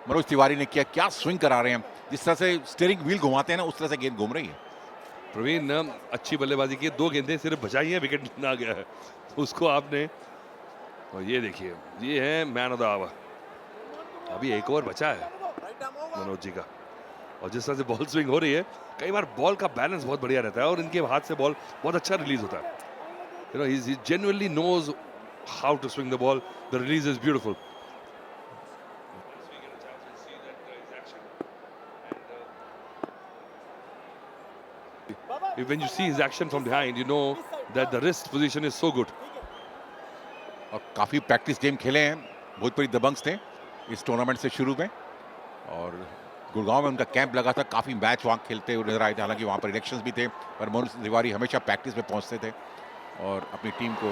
मनोज तिवारी ने किया, क्या स्विंग करा रहे हैं, जिस तरह से स्टीयरिंग व्हील घुमाते हैं ना, उस तरह से गेंद घूम रही है। प्रवीण अच्छी बल्लेबाजी की, 2 गेंदें सिर्फ बचाई हैं, विकेट ना गया है उसको आपने। और ये देखिए, ये है मैन ऑफ द आवर। अभी एक ओवर बचा है मनोज जी का, और जिस तरह से बॉल स्विंग हो रही है, कई बार बॉल का बैलेंस बहुत बढ़िया रहता है और इनके हाथ से बॉल बहुत अच्छा रिलीज होता है। You know, he genuinely knows how to swing the ball, the release is beautiful. When you see his action from behind, you know that the wrist position is so good. और काफ़ी practice game खेले हैं भोजपुरी दबंग्स ने इस tournament से शुरू में, और गुड़गांव में उनका कैंप लगा था, काफ़ी मैच वहाँ खेलते हुए नजर आए थे। हालांकि वहाँ पर इलेक्शंस भी थे, पर मनोज तिवारी हमेशा प्रैक्टिस में पहुँचते थे और अपनी टीम को।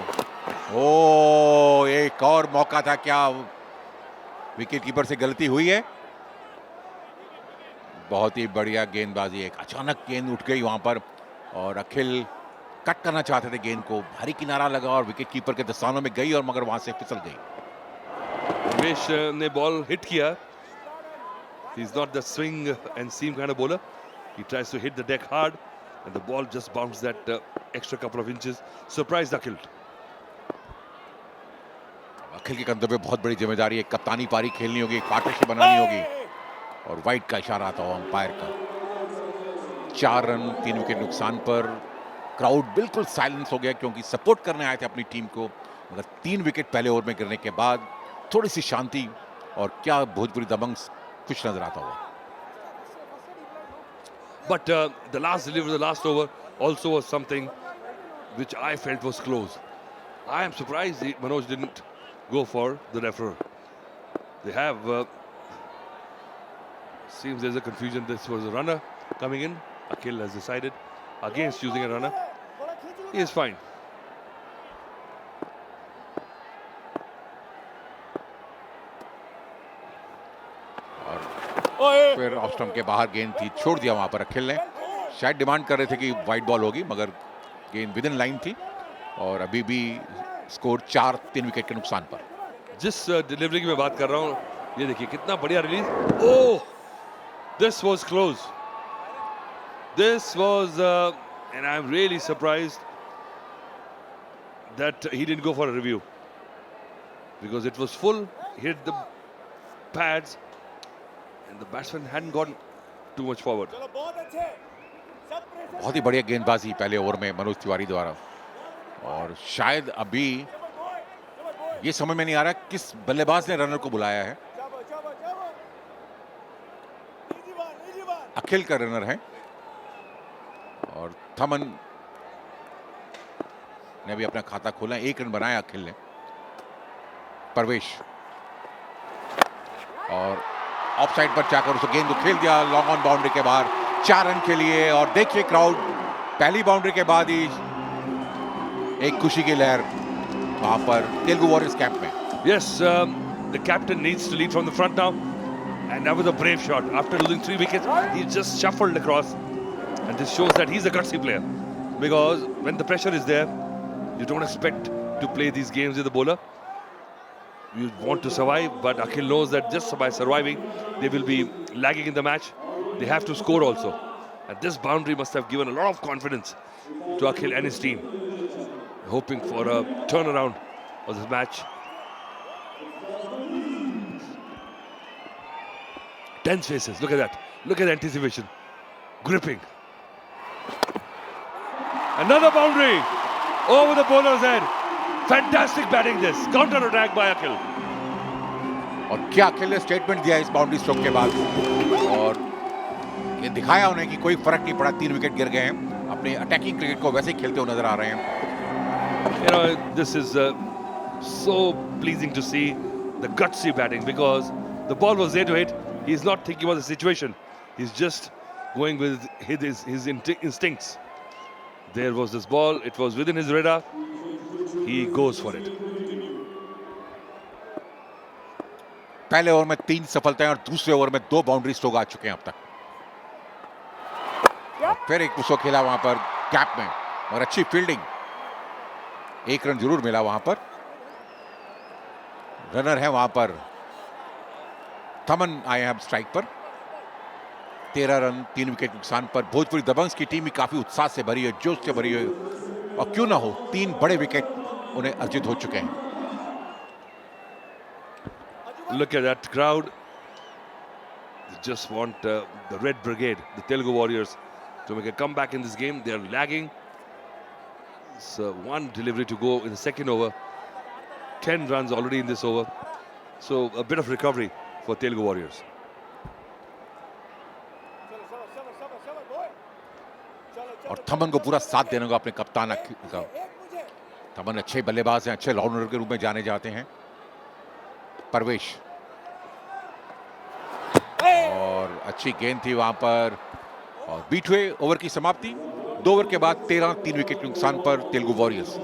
ओ, एक और मौका था, क्या विकेट कीपर से गलती हुई है? बहुत ही बढ़िया गेंदबाजी, एक अचानक गेंद उठ गई वहाँ पर और अखिल कट करना चाहते थे गेंद को, भारी किनारा लगा और विकेट कीपर के दस्तानों में गई और मगर वहां से फिसल गई। रमेश ने बॉल हिट किया। He is not the swing and seam kind of bowler. He tries to hit the deck hard and the ball just bounced that extra couple of inches. Surprised Akhil. अखिल के कंधों पे बहुत बड़ी जिम्मेदारी है, कप्तानी पारी खेलनी होगी, पार्टनरशिप बनानी होगी, और वाइड का इशारा आता हुआ अंपायर का। 4 रन 3 विकेट नुकसान पर क्राउड बिल्कुल साइलेंस हो गया, क्योंकि सपोर्ट करने आए थे अपनी टीम को, मगर 3 विकेट पहले ओवर में गिरने के बाद थोड़ी सी शांति, और क्या भोजपुरी दबंग्स खुश नजर आता हुआ। But the last delivery, the last over also was something which I felt was close. I am surprised Manoj didn't go for the referral. They have seems there's a confusion. This was a runner coming in. Akhil has decided against using a runner. He is fine. और फिर off stump के बाहर गेंद थी, छोड़ दिया वहां पर अखिल ने। शायद डिमांड कर रहे थे कि वाइड बॉल होगी, मगर गेंद विद इन लाइन थी और अभी भी स्कोर 4-3 विकेट के नुकसान पर। जिस डिलीवरी की मैं बात कर रहा हूँ, ये देखिए कितना बढ़िया release. Oh, this was close. This was and I'm really surprised that he didn't go for a review, because it was full, hit the pads and the batsman hadn't gone too much forward. बहुत ही बढ़िया गेंदबाजी पहले over में मनोज तिवारी द्वारा, और शायद अभी ये समझ में नहीं आ रहा किस बल्लेबाज ने रनर को बुलाया है। अखिल का रनर है और थमन ने अभी अपना खाता खोला, 1 रन बनाया अखिल ने। परवेश और ऑफ साइड पर जाकर उस गेंद को खेल दिया लॉन्ग ऑन बाउंड्री के बाहर, 4 रन के लिए। और देखिए क्राउड पहली बाउंड्री के बाद ही एक खुशी की लहर वहां पर तेलुगु वॉरियर्स कैंप में। Yes, the captain needs to lead from the front now, and that was a brave shot. After losing 3 wickets, he just shuffled across, and this shows that he's a gutsy player, because when the pressure is there, you don't expect to play these games with the bowler. You want to survive, but Akhil knows that just by surviving, they will be lagging in the match. They have to score also, and this boundary must have given a lot of confidence to Akhil and his team, hoping for a turnaround of this match. Tense faces, look at that. Look at the anticipation. Gripping. Another boundary over the bowler's head. Fantastic batting this. Counter attack by Akhil. और क्या अखिल ने statement दिया इस boundary stroke के बाद, और ये दिखाया उन्हें कि कोई फर्क नहीं पड़ा, 3 विकेट गिर गए हैं, अपने अटैकिंग क्रिकेट को वैसे ही खेलते हुए नजर आ रहे हैं। You know, this is so pleasing to see the gutsy batting, because the ball was there to hit. He's not thinking about the situation. He's just going with his instincts. There was this ball. It was within his radar. He goes for it. पहले over में 3 सफलताएं और दूसरे over में 2 boundary stroke आ चुके हैं अब तक। फिर एक पुशो खेला वहां पर कैप में, और अच्छी फील्डिंग, 1 रन जरूर मिला वहां पर। रनर है वहां पर थमन आए हैं अब स्ट्राइक पर। 13 रन 3 विकेट नुकसान पर। भोजपुरी दबंग्स की टीम भी काफी उत्साह से भरी है, जोश से भरी है, और क्यों ना हो 3 बड़े विकेट उन्हें अर्जित हो चुके हैं। Look at that crowd. They just want the Red Brigade, the Telugu Warriors, to make a comeback in this game. They are lagging. So one delivery to go in the second over. 10 runs already in this over. So a bit of recovery for Telugu Warriors. और थमन को पूरा साथ देने को अपने कप्तान का। थमन अच्छे बल्लेबाज हैं, अच्छे ऑलराउंडर के रूप में जाने जाते हैं। परवेश, और अच्छी गेंद थी वहां पर, और बीट हुए ओवर की समाप्ति। 2 ओवर के बाद 13 3 विकेट नुकसान पर तेलुगु वॉरियर्स।